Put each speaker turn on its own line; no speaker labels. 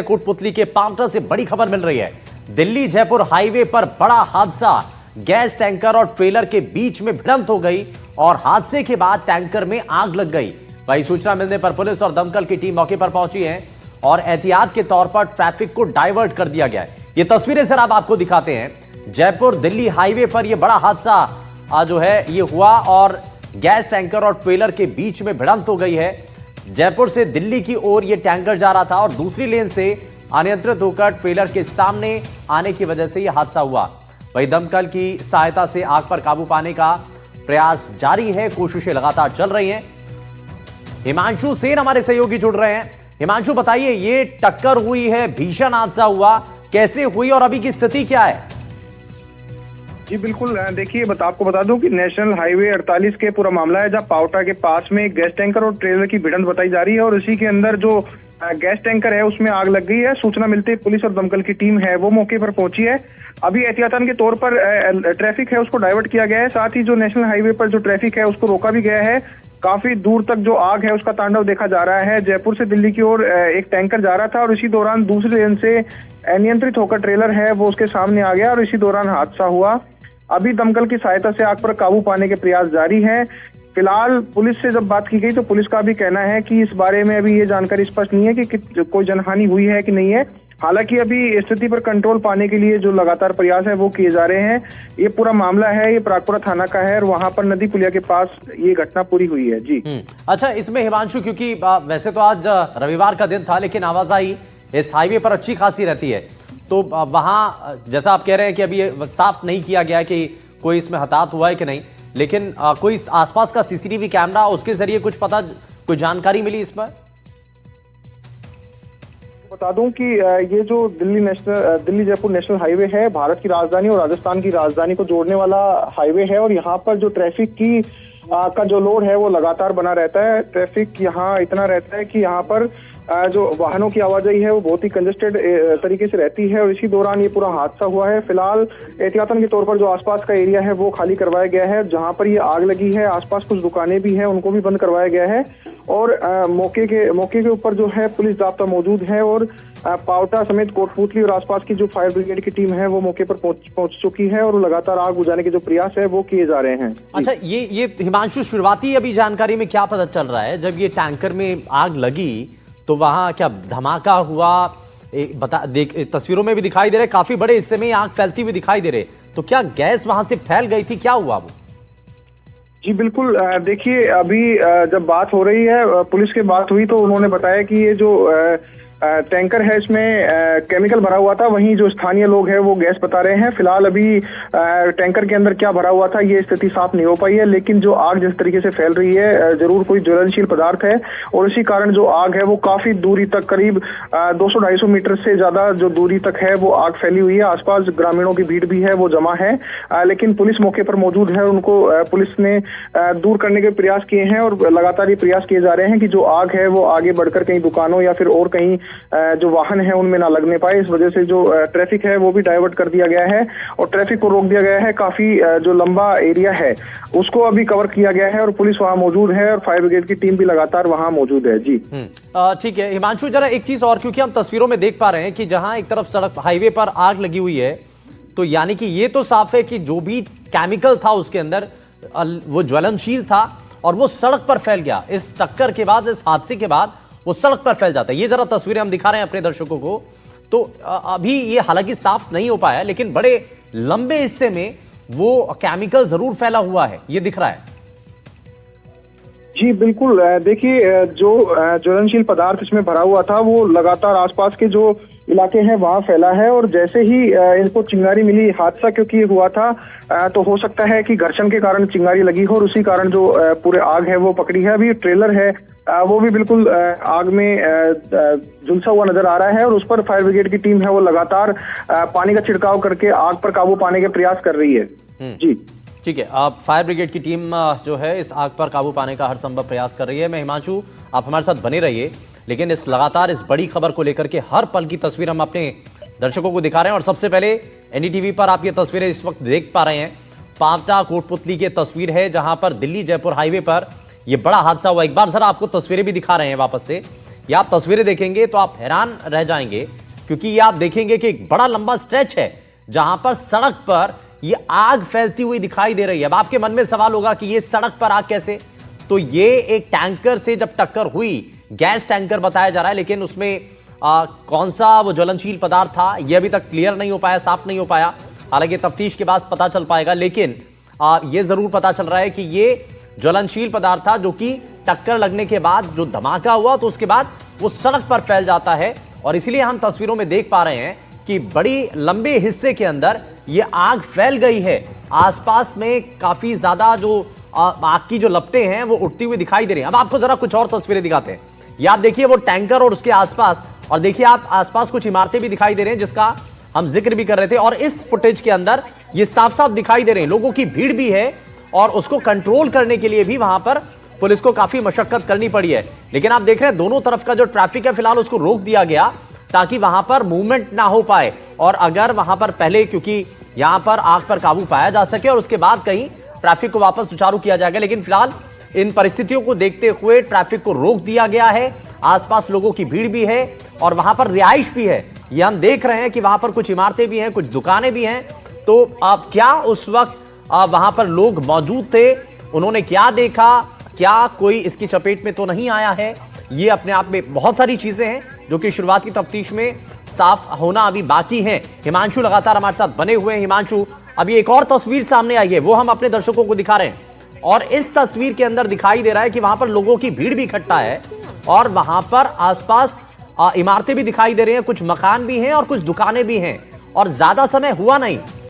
कोटपुतली के पांवटा से बड़ी खबर मिल रही है। दिल्ली जयपुर हाईवे पर बड़ा हादसा, गैस टैंकर और ट्रेलर के बीच में भिड़ंत हो गई और हादसे के बाद टैंकर में आग लग गई। वही सूचना मिलने पर पुलिस और दमकल की टीम मौके पर पहुंची है और एहतियात के तौर पर ट्रैफिक को डाइवर्ट कर दिया गया है। ये तस्वीरें सर आप आपको दिखाते हैं। जयपुर दिल्ली हाईवे पर यह बड़ा हादसा जो है ये हुआ और गैस टैंकर और ट्रेलर के बीच में भिड़ंत हो गई है। जयपुर से दिल्ली की ओर यह टैंकर जा रहा था और दूसरी लेन से अनियंत्रित होकर ट्रेलर के सामने आने की वजह से यह हादसा हुआ। वही दमकल की सहायता से आग पर काबू पाने का प्रयास जारी है, कोशिशें लगातार चल रही हैं। हिमांशु सेन हमारे सहयोगी जुड़ रहे हैं। हिमांशु बताइए, ये टक्कर हुई है, भीषण हादसा हुआ, कैसे हुई और अभी की स्थिति क्या है?
जी बिल्कुल, देखिए आपको बता दूं कि नेशनल हाईवे 48 के पूरा मामला है, जहां पावटा के पास में एक गैस टैंकर और ट्रेलर की भिड़ंत बताई जा रही है और इसी के अंदर जो गैस टैंकर है उसमें आग लग गई है। सूचना मिलते ही पुलिस और दमकल की टीम है वो मौके पर पहुंची है। अभी एहतियातन के तौर पर ट्रैफिक है उसको डाइवर्ट किया गया है, साथ ही जो नेशनल हाईवे पर जो ट्रैफिक है उसको रोका भी गया है। काफी दूर तक जो आग है उसका तांडव देखा जा रहा है। जयपुर से दिल्ली की ओर एक टैंकर जा रहा था और इसी दौरान दूसरी लेन से अनियंत्रित होकर ट्रेलर है वो उसके सामने आ गया और इसी दौरान हादसा हुआ। अभी दमकल की सहायता से आग पर काबू पाने के प्रयास जारी है। फिलहाल पुलिस से जब बात की गई तो पुलिस का भी कहना है कि इस बारे में अभी ये जानकारी स्पष्ट नहीं है कि कोई जनहानि हुई है कि नहीं है। हालांकि अभी स्थिति पर कंट्रोल पाने के लिए जो लगातार प्रयास है वो किए जा रहे हैं। ये पूरा मामला है, ये प्रागपुरा थाना का है और वहां पर नदी पुलिया के पास ये घटना पूरी हुई है। जी
अच्छा, इसमें हिमांशु, क्योंकि वैसे तो आज रविवार का दिन था लेकिन आवाजाही इस हाईवे पर अच्छी खासी रहती है, तो वहां जैसा आप कह रहे हैं कि अभी साफ नहीं किया गया कि कोई इसमें हताहत हुआ है कि नहीं, लेकिन कोई आसपास का सीसीटीवी कैमरा उसके जरिए कुछ पता, कोई जानकारी मिली इस पर?
बता दूं कि ये जो दिल्ली जयपुर नेशनल हाईवे है, भारत की राजधानी और राजस्थान की राजधानी को जोड़ने वाला हाईवे है और यहाँ पर जो ट्रैफिक की का जो लोड है वो लगातार बना रहता है। ट्रैफिक यहाँ इतना रहता है कि यहाँ पर जो वाहनों की आवाजाही है वो बहुत ही कंजेस्टेड तरीके से रहती है और इसी दौरान ये पूरा हादसा हुआ है। फिलहाल एहतियातन के तौर पर जो आसपास का एरिया है वो खाली करवाया गया है। जहां पर ये आग लगी है आसपास कुछ दुकानें भी हैं, उनको भी बंद करवाया गया है और मौके के ऊपर जो है पुलिस जाब्ता मौजूद है और पावटा समेत कोटपुतली और आसपास की जो फायर ब्रिगेड की टीम है वो मौके पर पहुंच चुकी है और लगातार आग बुझाने के जो प्रयास है वो किए जा रहे हैं।
अच्छा, ये हिमांशु, शुरुआती अभी जानकारी में क्या पता चल रहा है? जब ये टैंकर में आग लगी तो वहां क्या धमाका हुआ? तस्वीरों में भी दिखाई दे रहे, काफी बड़े हिस्से में आग फैलती हुई दिखाई दे रहे, तो क्या गैस वहां से फैल गई थी, क्या हुआ वो?
जी बिल्कुल, देखिए अभी जब बात हो रही है, पुलिस की बात हुई तो उन्होंने बताया कि ये जो टैंकर है इसमें केमिकल भरा हुआ था, वहीं जो स्थानीय लोग हैं वो गैस बता रहे हैं। फिलहाल अभी टैंकर के अंदर क्या भरा हुआ था ये स्थिति साफ नहीं हो पाई है, लेकिन जो आग जिस तरीके से फैल रही है जरूर कोई ज्वलनशील पदार्थ है और इसी कारण जो आग है वो काफी दूरी तक, करीब 200-250 मीटर से ज्यादा जो दूरी तक है वो आग फैली हुई है। आसपास ग्रामीणों की भीड़ भी है वो जमा है, लेकिन पुलिस मौके पर मौजूद है। उनको पुलिस ने दूर करने के प्रयास किए हैं और लगातार ये प्रयास किए जा रहे हैं कि जो आग है वो आगे बढ़कर कहीं दुकानों या फिर और कहीं जो वाहन है उनमें ना लगने पाए। इस वजह से जो ट्रैफिक है वो भी डाइवर्ट कर दिया गया है और ट्रैफिक को रोक दिया गया है। काफी जो लंबा एरिया है उसको अभी कवर किया गया है और पुलिस वहां मौजूद है और फायर ब्रिगेड की टीम भी लगातार वहां मौजूद है। जी
ठीक है हिमांशु, जरा एक चीज और, क्योंकि हम तस्वीरों में देख पा रहे हैं कि जहां एक तरफ सड़क हाईवे पर आग लगी हुई है, तो यानी कि ये तो साफ है कि जो भी केमिकल था उसके अंदर वो ज्वलनशील था और वो सड़क पर फैल गया। इस टक्कर के बाद, इस हादसे के बाद वो सड़क पर फैल जाता है। ये जरा तस्वीरें हम दिखा रहे हैं अपने दर्शकों को, तो अभी ये हालांकि साफ नहीं हो पाया लेकिन बड़े लंबे हिस्से में वो केमिकल जरूर फैला हुआ है, ये दिख रहा है।
जी बिल्कुल, देखिए जो ज्वलनशील पदार्थ इसमें भरा हुआ था वो लगातार आसपास के जो इलाके हैं वहां फैला है और जैसे ही इनको चिंगारी मिली, हादसा क्योंकि हुआ था तो हो सकता है कि घर्षण के कारण चिंगारी लगी हो और उसी कारण जो पूरे आग है वो पकड़ी है। अभी ट्रेलर है वो भी बिल्कुल आग में झुलसा हुआ नजर आ रहा है और उस पर फायर ब्रिगेड की टीम है वो लगातार पानी का छिड़काव करके आग पर काबू पाने के प्रयास कर रही है। जी
ठीक है, आप फायर ब्रिगेड की टीम जो है इस आग पर काबू पाने का हर संभव प्रयास कर रही है। मैं हिमांशु, आप हमारे साथ बने रहिए, लेकिन इस बड़ी खबर को लेकर के हर पल की तस्वीर हम अपने दर्शकों को दिखा रहे हैं। और सबसे पहले एनडीटीवी पर आप ये तस्वीरें इस वक्त देख पा रहे हैं, पावटा कोटपुतली की तस्वीर है जहां पर दिल्ली जयपुर हाईवे पर यह बड़ा हादसा हुआ। एक बार जरा आपको तस्वीरें भी दिखा रहे हैं वापस से। ये आप तस्वीरें देखेंगे तो आप हैरान रह जाएंगे, क्योंकि ये आप देखेंगे कि एक बड़ा लंबा स्ट्रेच है जहां पर सड़क पर ये आग फैलती हुई दिखाई दे रही है। अब आपके मन में सवाल होगा कि ये सड़क पर आग कैसे? तो ये एक टैंकर से जब टक्कर हुई, गैस टैंकर बताया जा रहा है, लेकिन उसमें कौन सा वो ज्वलनशील पदार्थ था ये अभी तक क्लियर नहीं हो पाया, साफ नहीं हो पाया। हालांकि तफ्तीश के बाद पता चल पाएगा, लेकिन ये जरूर पता चल रहा है कि ये ज्वलनशील पदार्थ था जो कि टक्कर लगने के बाद जो धमाका हुआ तो उसके बाद वो सड़क पर फैल जाता है। और इसलिए हम तस्वीरों में देख पा रहे हैं कि बड़ी लंबे हिस्से के अंदर ये आग फैल गई है। आसपास में काफी ज्यादा जो आग की जो लपटें हैं वो उठती हुई दिखाई दे रही हैं। अब आपको जरा कुछ और तस्वीरें दिखाते हैं। ये आप देखिए वो टैंकर और उसके आसपास, और देखिए आप आसपास कुछ इमारतें भी दिखाई दे रहे हैं जिसका हम जिक्र भी कर रहे थे। और इस फुटेज के अंदर ये साफ साफ दिखाई दे रहे हैं लोगों की भीड़ भी है, और उसको कंट्रोल करने के लिए भी वहां पर पुलिस को काफी मशक्कत करनी पड़ी है। लेकिन आप देख रहे हैं दोनों तरफ का जो ट्रैफिक है फिलहाल उसको रोक दिया गया ताकि वहां पर मूवमेंट ना हो पाए, और अगर वहां पर पहले, क्योंकि यहां पर आग पर काबू पाया जा सके और उसके बाद कहीं ट्रैफिक को वापस सुचारू किया जाएगा। लेकिन फिलहाल इन परिस्थितियों को देखते हुए ट्रैफिक को रोक दिया गया है। आसपास लोगों की भीड़ भी है और वहां पर रिहाइश भी है। ये हम देख रहे हैं कि वहां पर कुछ इमारतें भी हैं, कुछ दुकानें भी हैं। तो अब क्या उस वक्त वहां पर लोग मौजूद थे, उन्होंने क्या देखा, क्या कोई इसकी चपेट में तो नहीं आया है? ये अपने आप में बहुत सारी चीजें हैं जो कि शुरुआत की तफ्तीश में साफ होना अभी बाकी है। हिमांशु लगातार हमारे साथ बने हुए हैं। हिमांशु, अभी एक और तस्वीर सामने आई है, वो हम अपने दर्शकों को दिखा रहे हैं, और इस तस्वीर के अंदर दिखाई दे रहा है कि वहां पर लोगों की भीड़ भी इकट्ठा है और वहां पर आसपास इमारतें भी दिखाई दे रही हैं, कुछ मकान भी हैं और कुछ दुकानें भी हैं, और ज्यादा समय हुआ नहीं